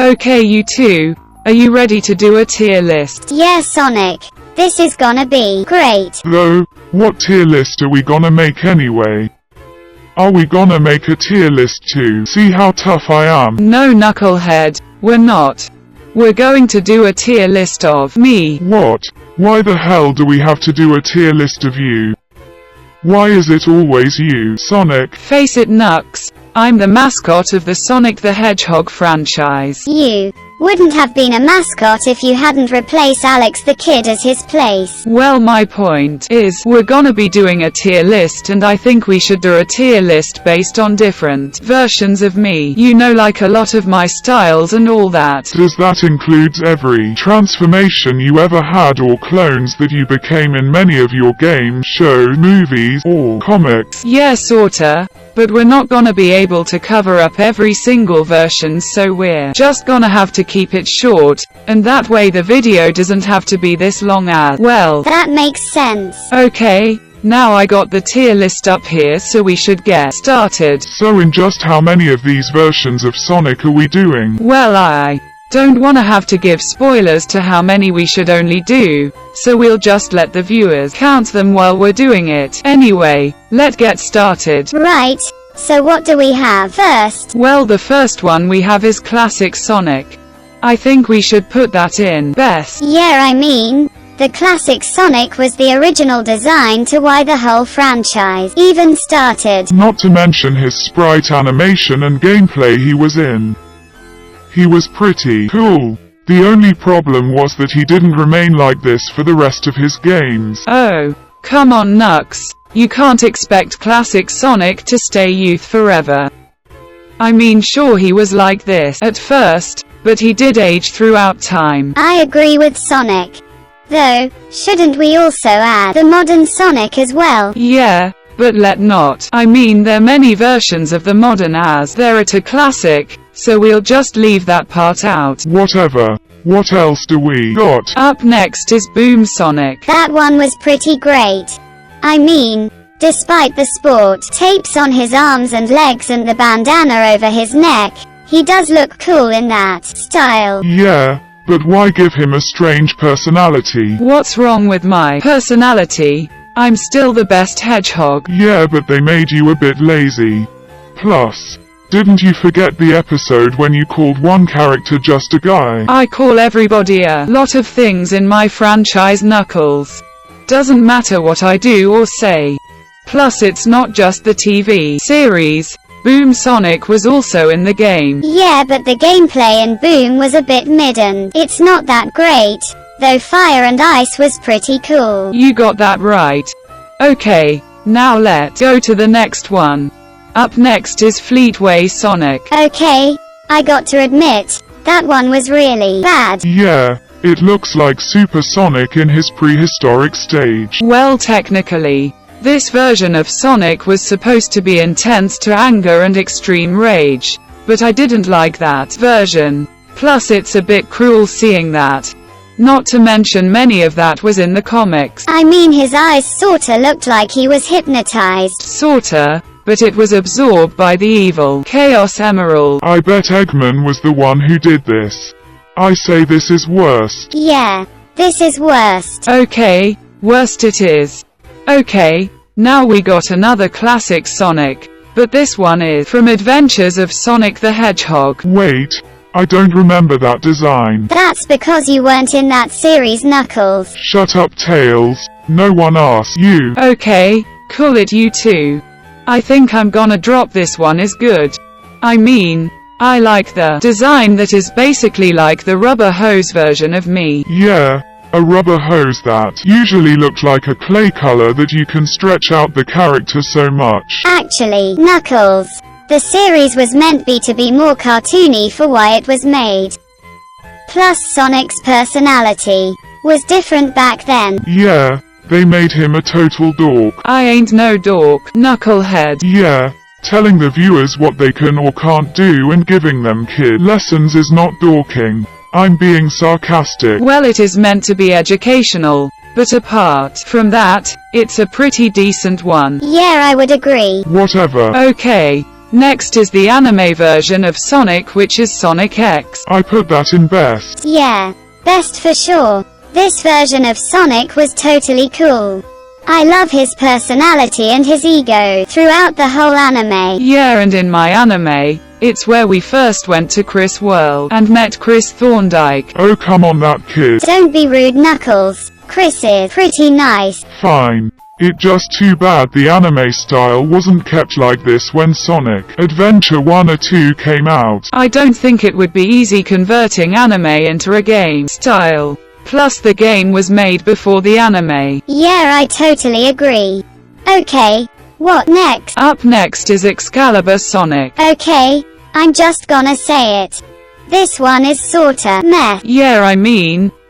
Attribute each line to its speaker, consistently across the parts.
Speaker 1: Okay, you two, are you ready to do a tier list?
Speaker 2: Yeah, Sonic. This is gonna be great.
Speaker 3: Though, what tier list are we gonna make anyway? Are we gonna make a tier list to see how tough I am?
Speaker 1: No, Knucklehead, we're not. We're going to do a tier list of me.
Speaker 3: What? Why the hell do we have to do a tier list of you? Why is it always you, Sonic?
Speaker 1: Face it, Knux. I'm the mascot of the Sonic the Hedgehog franchise.
Speaker 2: You wouldn't have been a mascot if you hadn't replaced Alex the Kid as his place.
Speaker 1: Well, my point is, we're gonna be doing a tier list, and I think we should do a tier list based on different versions of me. You know, like a lot of my styles and all that.
Speaker 3: Does that include every transformation you ever had or clones that you became in many of your games, shows, movies, or comics?
Speaker 1: Yeah, sorta. But we're not gonna be able to cover up every single version, so we're just gonna have to keep it short, and that way the video doesn't have to be this long as well.
Speaker 2: That makes sense.
Speaker 1: Okay, now I got the tier list up here, so we should get started.
Speaker 3: So in just how many of these versions of Sonic are we doing?
Speaker 1: Well, I don't wanna have to give spoilers to how many we should only do, so we'll just let the viewers count them while we're doing it. Anyway, let's get started.
Speaker 2: Right, so what do we have first?
Speaker 1: Well, the first one we have is Classic Sonic. I think we should put that in best.
Speaker 2: Yeah, I mean, the classic Sonic was the original design to why the whole franchise even started.
Speaker 3: Not to mention his sprite animation and gameplay he was in. He was pretty cool. The only problem was that he didn't remain like this for the rest of his games.
Speaker 1: Oh, come on, Knux. You can't expect Classic Sonic to stay youth forever. I mean, sure, he was like this at first, but he did age throughout time.
Speaker 2: I agree with Sonic. Though, shouldn't we also add the modern Sonic as well?
Speaker 1: Yeah, but let not. I mean, there are many versions of the modern as there are to classic, so we'll just leave that part out.
Speaker 3: Whatever. What else do we got?
Speaker 1: Up next is Boom Sonic.
Speaker 2: That one was pretty great. I mean, despite the sport tapes on his arms and legs and the bandana over his neck, he does look cool in that style.
Speaker 3: Yeah, but why give him a strange personality?
Speaker 1: What's wrong with my personality? I'm still the best hedgehog.
Speaker 3: Yeah, but they made you a bit lazy. Plus, didn't you forget the episode when you called one character just a guy?
Speaker 1: I call everybody a lot of things in my franchise, Knuckles. Doesn't matter what I do or say. Plus, it's not just the TV series. Boom Sonic was also in the game.
Speaker 2: Yeah, but the gameplay in Boom was a bit midden. It's not that great, though Fire and Ice was pretty cool.
Speaker 1: You got that right. Okay, now let's go to the next one. Up next is Fleetway Sonic.
Speaker 2: Okay, I got to admit, that one was really bad.
Speaker 3: Yeah, it looks like Super Sonic in his prehistoric stage.
Speaker 1: Well, technically, this version of Sonic was supposed to be intense to anger and extreme rage, but I didn't like that version. Plus, it's a bit cruel seeing that. Not to mention many of that was in the comics.
Speaker 2: I mean, his eyes sorta looked like he was hypnotized.
Speaker 1: Sorta, but it was absorbed by the evil Chaos Emerald.
Speaker 3: I bet Eggman was the one who did this. I say this is worst.
Speaker 2: Yeah, this is worst.
Speaker 1: Okay, worst it is. Okay, now we got another classic Sonic, but this one is from Adventures of Sonic the Hedgehog.
Speaker 3: Wait, I don't remember that design.
Speaker 2: That's because you weren't in that series, Knuckles.
Speaker 3: Shut up, Tails. No one asked you.
Speaker 1: Okay, cool it, you two. I think I'm gonna drop this one is good. I mean, I like the design that is basically like the rubber hose version of me.
Speaker 3: Yeah, a rubber hose that usually looked like a clay color that you can stretch out the character so much.
Speaker 2: Actually, Knuckles, the series was meant to be more cartoony for why it was made. Plus, Sonic's personality was different back then.
Speaker 3: Yeah, they made him a total dork.
Speaker 1: I ain't no dork, Knucklehead.
Speaker 3: Yeah, telling the viewers what they can or can't do and giving them kid lessons is not dorking. I'm being sarcastic.
Speaker 1: Well, it is meant to be educational, but apart from that, it's a pretty decent one.
Speaker 2: Yeah, I would agree.
Speaker 3: Whatever.
Speaker 1: Okay, Next is the anime version of Sonic, which is Sonic X.
Speaker 3: I put that in best.
Speaker 2: Yeah, best for sure. This version of Sonic was totally cool. I love his personality and his ego throughout the whole anime.
Speaker 1: Yeah, and in my anime, it's where we first went to Chris World and met Chris Thorndike.
Speaker 3: Oh, come on, that kid.
Speaker 2: Don't be rude, Knuckles. Chris is pretty nice.
Speaker 3: Fine. It just too bad the anime style wasn't kept like this when Sonic Adventure 1 or 2 came out.
Speaker 1: I don't think it would be easy converting anime into a game style. Plus the game was made before the anime.
Speaker 2: Yeah, I totally agree. Okay, what next?
Speaker 1: Up next is Excalibur Sonic.
Speaker 2: Okay, I'm just gonna say it. This one is sorta meh.
Speaker 1: Yeah,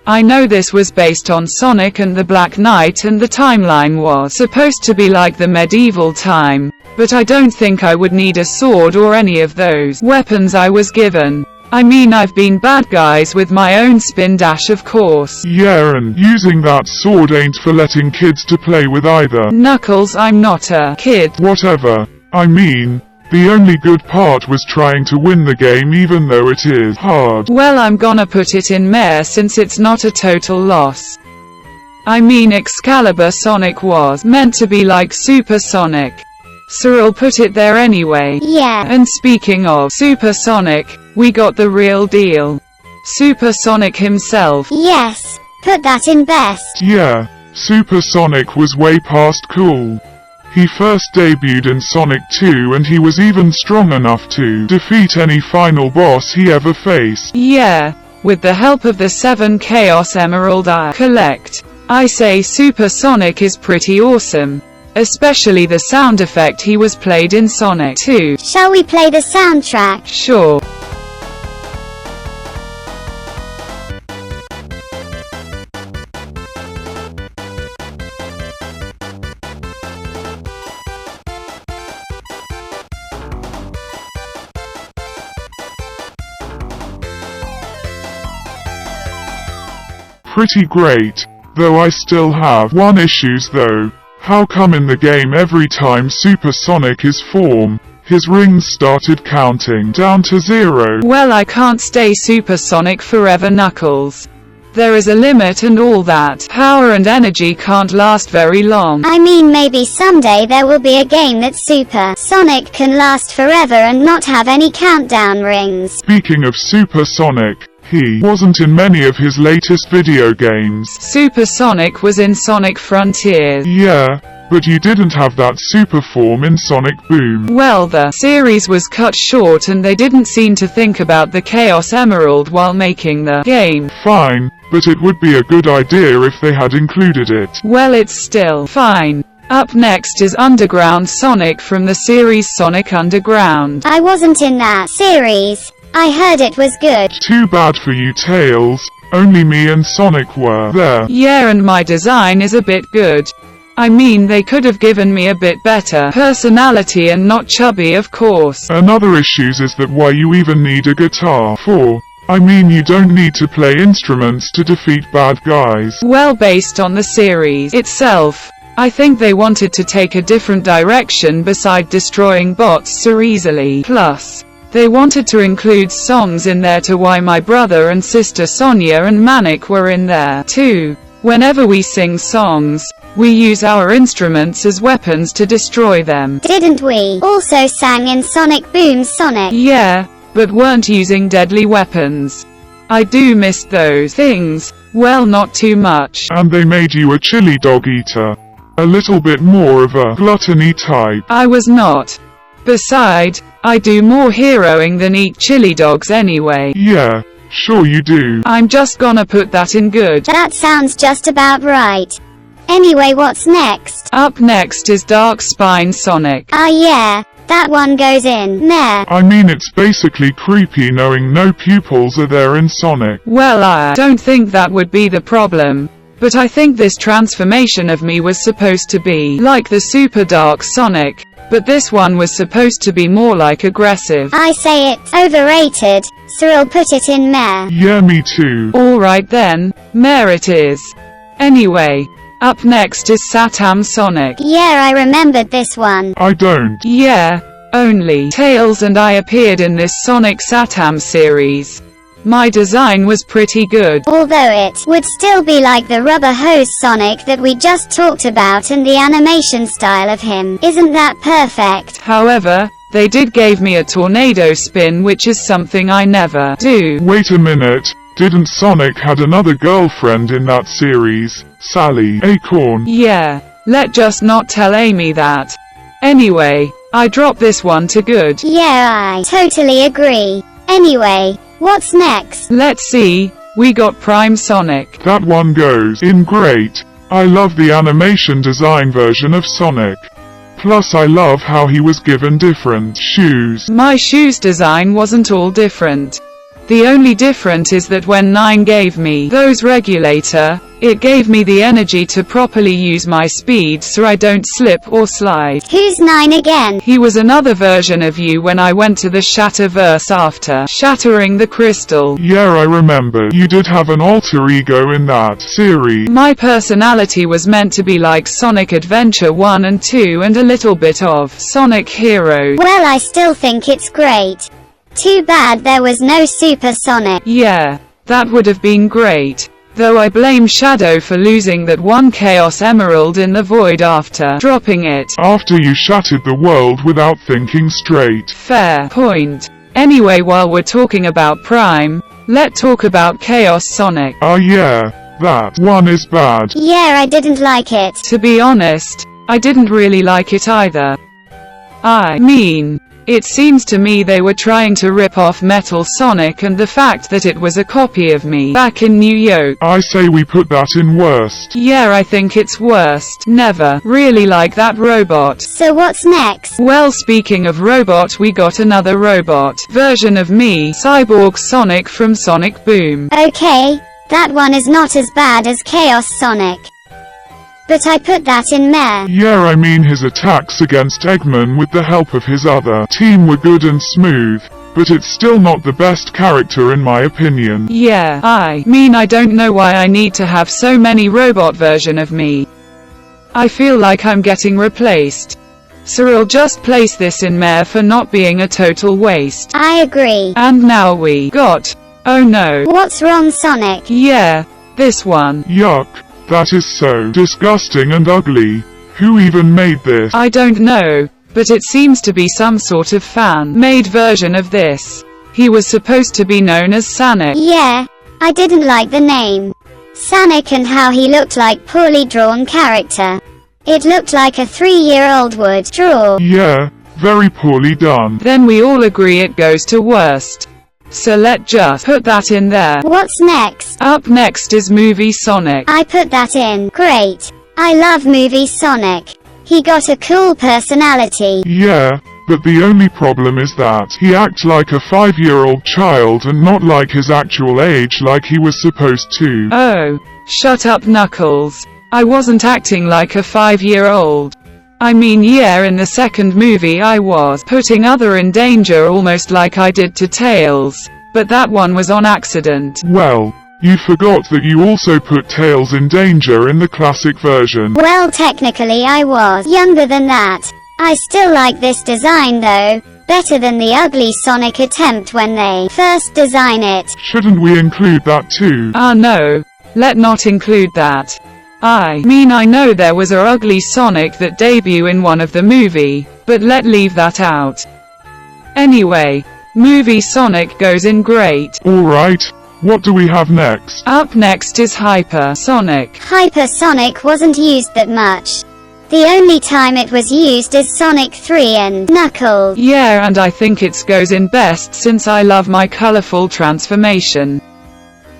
Speaker 1: I know this was based on Sonic and the Black Knight, and the timeline was supposed to be like the medieval time, but I don't think I would need a sword or any of those weapons I was given. I've been bad guys with my own spin dash, of course.
Speaker 3: Yeah, and using that sword ain't for letting kids to play with either.
Speaker 1: Knuckles, I'm not a kid.
Speaker 3: Whatever. The only good part was trying to win the game, even though it is hard.
Speaker 1: Well, I'm gonna put it in meh since it's not a total loss. Excalibur Sonic was meant to be like Super Sonic. Cyril put it there anyway.
Speaker 2: Yeah.
Speaker 1: And speaking of Super Sonic, we got the real deal. Super Sonic himself.
Speaker 2: Yes, put that in best.
Speaker 3: Yeah, Super Sonic was way past cool. He first debuted in Sonic 2 and he was even strong enough to defeat any final boss he ever faced.
Speaker 1: Yeah, with the help of the 7 Chaos Emerald I collect. I say Super Sonic is pretty awesome. Especially the sound effect he was played in Sonic 2.
Speaker 2: Shall we play the soundtrack?
Speaker 1: Sure.
Speaker 3: Pretty great, though I still have one issues though. How come in the game every time Super Sonic is formed, his rings started counting down to 0?
Speaker 1: Well, I can't stay Super Sonic forever, Knuckles. There is a limit and all that. Power and energy can't last very long.
Speaker 2: Maybe someday there will be a game that Super Sonic can last forever and not have any countdown rings.
Speaker 3: Speaking of Super Sonic, he wasn't in many of his latest video games.
Speaker 1: Super Sonic was in Sonic Frontiers.
Speaker 3: Yeah, but you didn't have that super form in Sonic Boom.
Speaker 1: Well, the series was cut short and they didn't seem to think about the Chaos Emerald while making the game.
Speaker 3: Fine, but it would be a good idea if they had included it.
Speaker 1: Well, it's still fine. Up next is Underground Sonic from the series Sonic Underground.
Speaker 2: I wasn't in that series. I heard it was good.
Speaker 3: Too bad for you, Tails. Only me and Sonic were there.
Speaker 1: Yeah, and my design is a bit good. They could have given me a bit better personality and not chubby, of course.
Speaker 3: Another issue is that why you even need a guitar for. You don't need to play instruments to defeat bad guys.
Speaker 1: Well, based on the series itself, I think they wanted to take a different direction beside destroying bots so easily. Plus, they wanted to include songs in there to why my brother and sister Sonia and Manic were in there too. Whenever we sing songs, we use our instruments as weapons to destroy them.
Speaker 2: Didn't we also sang in Sonic Boom's Sonic?
Speaker 1: Yeah, but weren't using deadly weapons. I do miss those things. Well, not too much.
Speaker 3: And they made you a chili dog eater. A little bit more of a gluttony type.
Speaker 1: I was not. Beside, I do more heroing than eat chili dogs anyway.
Speaker 3: Yeah, sure you do.
Speaker 1: I'm just gonna put that in good.
Speaker 2: That sounds just about right. Anyway, what's next?
Speaker 1: Up next is Dark Spine Sonic.
Speaker 2: Yeah, that one goes in meh.
Speaker 3: It's basically creepy knowing no pupils are there in Sonic.
Speaker 1: Well, I don't think that would be the problem. But I think this transformation of me was supposed to be like the Super Dark Sonic. But this one was supposed to be more like aggressive.
Speaker 2: I say it's overrated. Cyril put it in meh.
Speaker 3: Yeah, me too.
Speaker 1: Alright then, meh it is. Anyway, up next is Satam Sonic.
Speaker 2: Yeah, I remembered this one.
Speaker 3: I don't.
Speaker 1: Yeah, Only Tails and I appeared in this Sonic Satam series. My design was pretty good.
Speaker 2: Although it would still be like the rubber hose Sonic that we just talked about, and the animation style of him isn't that perfect.
Speaker 1: However, they did give me a tornado spin, which is something I never do.
Speaker 3: Wait a minute, didn't Sonic had another girlfriend in that series, Sally Acorn?
Speaker 1: Yeah, let's just not tell Amy that. Anyway, I drop this one to good.
Speaker 2: Yeah, I totally agree. Anyway, what's next?
Speaker 1: Let's see, we got Prime Sonic.
Speaker 3: That one goes in great. I love the animation design version of Sonic. Plus I love how he was given different shoes.
Speaker 1: My shoes design wasn't all different. The only difference is that when 9 gave me those regulator, it gave me the energy to properly use my speed so I don't slip or slide.
Speaker 2: Who's 9 again?
Speaker 1: He was another version of you when I went to the Shatterverse after shattering the crystal.
Speaker 3: Yeah, I remember. You did have an alter ego in that series.
Speaker 1: My personality was meant to be like Sonic Adventure 1 and 2 and a little bit of Sonic Heroes.
Speaker 2: Well, I still think it's great. Too bad there was no Super Sonic.
Speaker 1: Yeah, that would have been great. Though I blame Shadow for losing that one Chaos Emerald in the void after dropping it.
Speaker 3: After you shattered the world without thinking straight.
Speaker 1: Fair point. Anyway, while we're talking about Prime, let's talk about Chaos Sonic.
Speaker 3: Yeah, that one is bad.
Speaker 2: Yeah, I didn't like it.
Speaker 1: To be honest, I didn't really like it either. I mean, it seems to me they were trying to rip off Metal Sonic and the fact that it was a copy of me back in New York.
Speaker 3: I say we put that in worst.
Speaker 1: Yeah, I think it's worst. Never really like that robot.
Speaker 2: So what's next?
Speaker 1: Well, speaking of robot, we got another robot version of me, Cyborg Sonic from Sonic Boom.
Speaker 2: Okay, that one is not as bad as Chaos Sonic. But I put that in meh.
Speaker 3: Yeah, I mean his attacks against Eggman with the help of his other team were good and smooth, but it's still not the best character in my opinion.
Speaker 1: Yeah, I mean I don't know why I need to have so many robot version of me. I feel like I'm getting replaced. So I'll just place this in meh for not being a total waste.
Speaker 2: I agree.
Speaker 1: And now we got... oh no.
Speaker 2: What's wrong, Sonic?
Speaker 1: Yeah, this one.
Speaker 3: Yuck. That is so disgusting and ugly. Who even made this?
Speaker 1: I don't know, but it seems to be some sort of fan-made version of this. He was supposed to be known as Sonic.
Speaker 2: Yeah, I didn't like the name Sonic and how he looked like poorly drawn character. It looked like a 3-year-old would draw.
Speaker 3: Yeah, very poorly done.
Speaker 1: Then we all agree it goes to worst. So let's just put that in there.
Speaker 2: What's next?
Speaker 1: Up next is Movie Sonic.
Speaker 2: I put that in. Great. I love Movie Sonic. He got a cool personality.
Speaker 3: Yeah, but the only problem is that he acts like a 5-year-old child and not like his actual age like he was supposed to.
Speaker 1: Oh, shut up, Knuckles. I wasn't acting like a 5-year-old. I mean, yeah, in the second movie I was putting other in danger almost like I did to Tails, but that one was on accident.
Speaker 3: Well, you forgot that you also put Tails in danger in the classic version.
Speaker 2: Well, technically I was younger than that. I still like this design though, better than the ugly Sonic attempt when they first design it.
Speaker 3: Shouldn't we include that too?
Speaker 1: No, let not include that. I mean, I know there was a ugly Sonic that debut in one of the movie, but let leave that out. Anyway, Movie Sonic goes in great.
Speaker 3: Alright, what do we have next?
Speaker 1: Up next is Hyper Sonic.
Speaker 2: Hyper Sonic wasn't used that much. The only time it was used is Sonic 3 and Knuckles.
Speaker 1: Yeah, and I think it goes in best since I love my colorful transformation.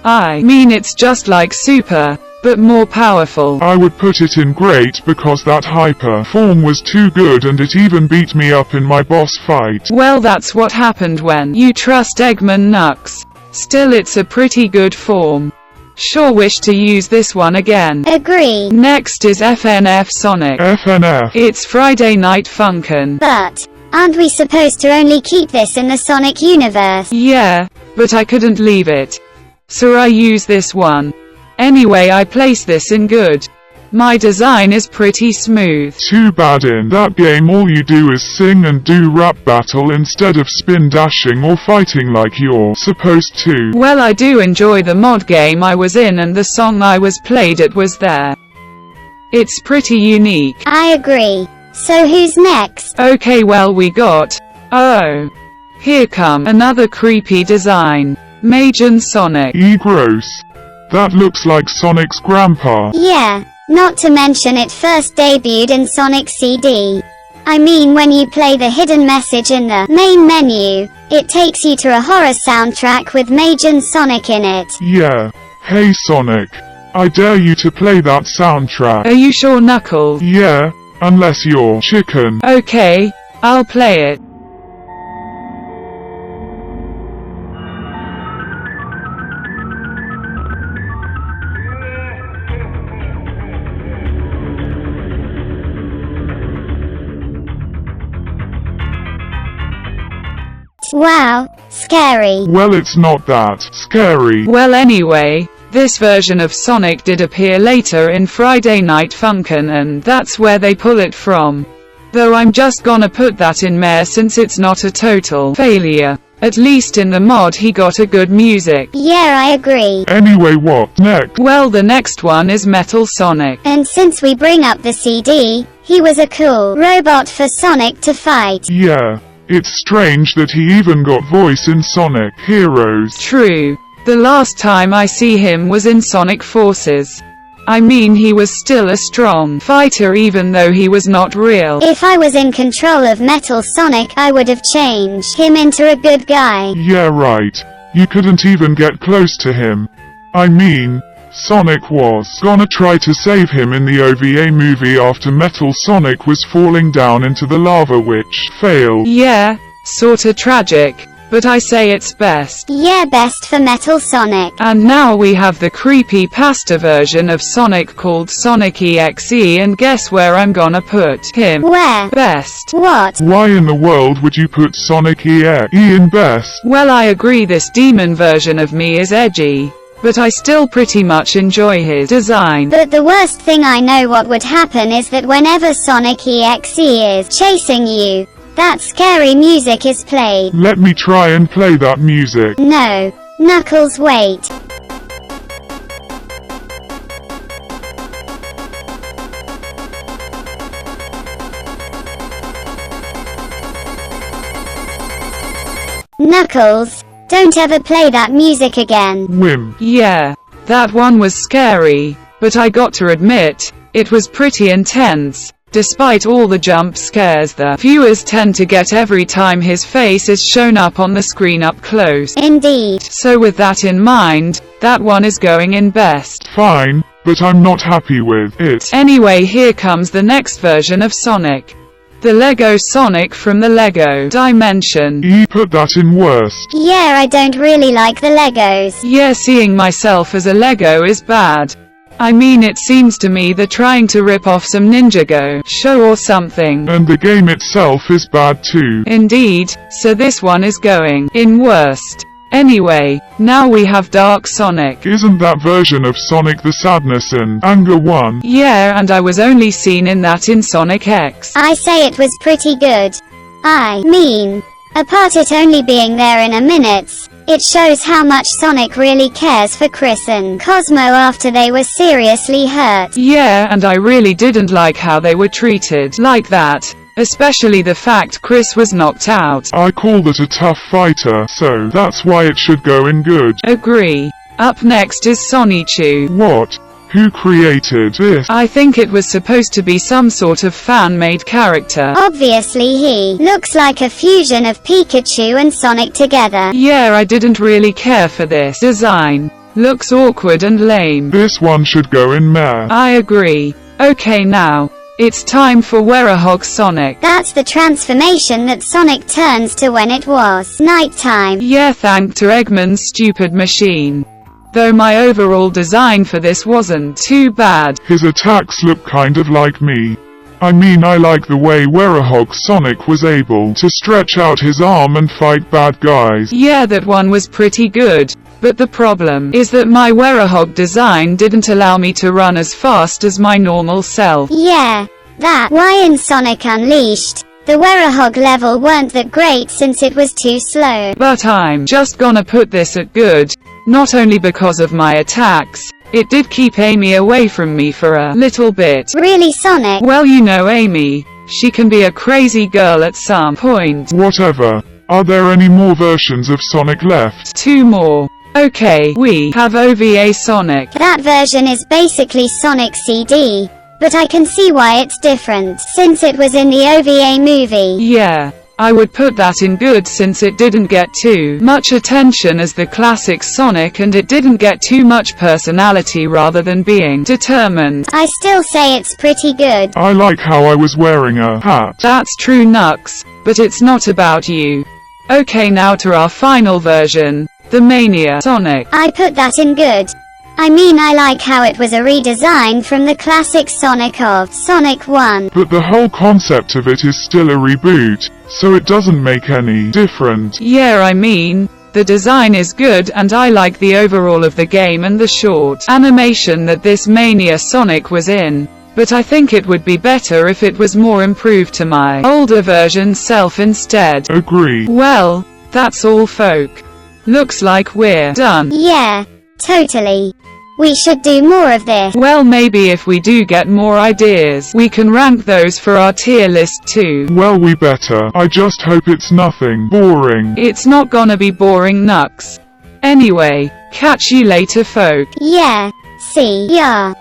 Speaker 1: I mean, it's just like Super, but more powerful.
Speaker 3: I would put it in great because that hyper form was too good and it even beat me up in my boss fight.
Speaker 1: Well, that's what happened when you trust Eggman Nux. Still, it's a pretty good form. Sure wish to use this one again.
Speaker 2: Agree.
Speaker 1: Next is FNF Sonic.
Speaker 3: FNF.
Speaker 1: It's Friday Night Funkin'.
Speaker 2: But aren't we supposed to only keep this in the Sonic universe?
Speaker 1: Yeah, but I couldn't leave it. So I use this one. Anyway, I place this in good. My design is pretty smooth.
Speaker 3: Too bad in that game all you do is sing and do rap battle instead of spin dashing or fighting like you're supposed to.
Speaker 1: Well, I do enjoy the mod game I was in and the song I was played it was there. It's pretty unique.
Speaker 2: I agree. So who's next?
Speaker 1: Okay, well we got... Oh. Here come another creepy design. Majin Sonic.
Speaker 3: Gross. That looks like Sonic's grandpa.
Speaker 2: Yeah, not to mention it first debuted in Sonic CD. I mean, when you play the hidden message in the main menu, it takes you to a horror soundtrack with Majin Sonic in it.
Speaker 3: Yeah. Hey Sonic. I dare you to play that soundtrack.
Speaker 1: Are you sure, Knuckles?
Speaker 3: Yeah, unless you're chicken.
Speaker 1: Okay, I'll play it.
Speaker 2: Wow, scary.
Speaker 3: Well, it's not that scary.
Speaker 1: Well, anyway, this version of Sonic did appear later in Friday Night Funkin', and that's where they pull it from. Though I'm just gonna put that in Mare since it's not a total failure. At least in the mod he got a good music.
Speaker 2: Yeah, I agree.
Speaker 3: Anyway, what next?
Speaker 1: Well, the next one is Metal Sonic.
Speaker 2: And since we bring up the CD, he was a cool robot for Sonic to fight.
Speaker 3: Yeah. It's strange that he even got voice in Sonic Heroes.
Speaker 1: True. The last time I see him was in Sonic Forces. I mean, he was still a strong fighter even though he was not real.
Speaker 2: If I was in control of Metal Sonic, I would have changed him into a good guy.
Speaker 3: Yeah, right. You couldn't even get close to him. I mean, Sonic was gonna try to save him in the OVA movie after Metal Sonic was falling down into the lava, which failed.
Speaker 1: Yeah, sorta tragic, but I say it's best.
Speaker 2: Yeah, best for Metal Sonic.
Speaker 1: And now we have the creepy pasta version of Sonic called Sonic EXE, and guess where I'm gonna put him?
Speaker 2: Where?
Speaker 1: Best.
Speaker 2: What?
Speaker 3: Why in the world would you put Sonic EXE in best?
Speaker 1: Well, I agree this demon version of me is edgy, but I still pretty much enjoy his design.
Speaker 2: But the worst thing I know what would happen is that whenever Sonic EXE is chasing you, that scary music is played.
Speaker 3: Let me try and play that music.
Speaker 2: No. Knuckles, wait. Knuckles, don't ever play that music again.
Speaker 3: Whim.
Speaker 1: Yeah, that one was scary, but I got to admit, it was pretty intense. Despite all the jump scares the viewers tend to get every time his face is shown up on the screen up close.
Speaker 2: Indeed.
Speaker 1: So with that in mind, that one is going in best.
Speaker 3: Fine, but I'm not happy with it.
Speaker 1: Anyway, here comes the next version of Sonic. The Lego Sonic from the Lego Dimension.
Speaker 3: Put that in worst.
Speaker 2: Yeah, I don't really like the Legos.
Speaker 1: Yeah, seeing myself as a Lego is bad. I mean, it seems to me they're trying to rip off some Ninjago show or something.
Speaker 3: And the game itself is bad too.
Speaker 1: Indeed, so this one is going in worst. Anyway, now we have Dark Sonic.
Speaker 3: Isn't that version of Sonic the Sadness and Anger one?
Speaker 1: Yeah, and I was only seen in that in Sonic X.
Speaker 2: I say it was pretty good. I mean, apart it only being there in a minute, it shows how much Sonic really cares for Chris and Cosmo after they were seriously hurt.
Speaker 1: Yeah, and I really didn't like how they were treated like that. Especially the fact Chris was knocked out.
Speaker 3: I call that a tough fighter, so that's why it should go in good.
Speaker 1: Agree. Up next is Sonichu.
Speaker 3: What? Who created this?
Speaker 1: I think it was supposed to be some sort of fan-made character.
Speaker 2: Obviously he looks like a fusion of Pikachu and Sonic together.
Speaker 1: Yeah, I didn't really care for this design. Looks awkward and lame.
Speaker 3: This one should go in Mare.
Speaker 1: I agree. Okay, now it's time for Werehog Sonic.
Speaker 2: That's the transformation that Sonic turns to when it was nighttime.
Speaker 1: Yeah, thanks to Eggman's stupid machine. Though my overall design for this wasn't too bad.
Speaker 3: His attacks look kind of like me. I mean, I like the way Werehog Sonic was able to stretch out his arm and fight bad guys.
Speaker 1: Yeah, that one was pretty good. But the problem is that my Werehog design didn't allow me to run as fast as my normal self.
Speaker 2: Yeah, that's why in Sonic Unleashed, the Werehog level weren't that great since it was too slow.
Speaker 1: But I'm just gonna put this at good, not only because of my attacks. It did keep Amy away from me for a little bit.
Speaker 2: Really, Sonic?
Speaker 1: Well, you know Amy. She can be a crazy girl at some point.
Speaker 3: Whatever. Are there any more versions of Sonic left?
Speaker 1: 2 more. Okay, we have OVA Sonic.
Speaker 2: That version is basically Sonic CD. But I can see why it's different, since it was in the OVA movie.
Speaker 1: Yeah, I would put that in good since it didn't get too much attention as the classic Sonic and it didn't get too much personality rather than being determined.
Speaker 2: I still say it's pretty good.
Speaker 3: I like how I was wearing a hat.
Speaker 1: That's true, Nux, but it's not about you. Okay, now to our final version, the Mania Sonic.
Speaker 2: I put that in good. I mean, I like how it was a redesign from the classic Sonic of Sonic 1.
Speaker 3: But the whole concept of it is still a reboot, so it doesn't make any difference.
Speaker 1: Yeah, I mean, the design is good and I like the overall of the game and the short animation that this Mania Sonic was in. But I think it would be better if it was more improved to my older version self instead.
Speaker 3: Agree.
Speaker 1: Well, that's all, folk. Looks like we're done.
Speaker 2: Yeah, totally. We should do more of this.
Speaker 1: Well, maybe if we do get more ideas, we can rank those for our tier list too.
Speaker 3: Well, we better. I just hope it's nothing boring.
Speaker 1: It's not gonna be boring, Nux. Anyway, catch you later, folk.
Speaker 2: Yeah, see ya.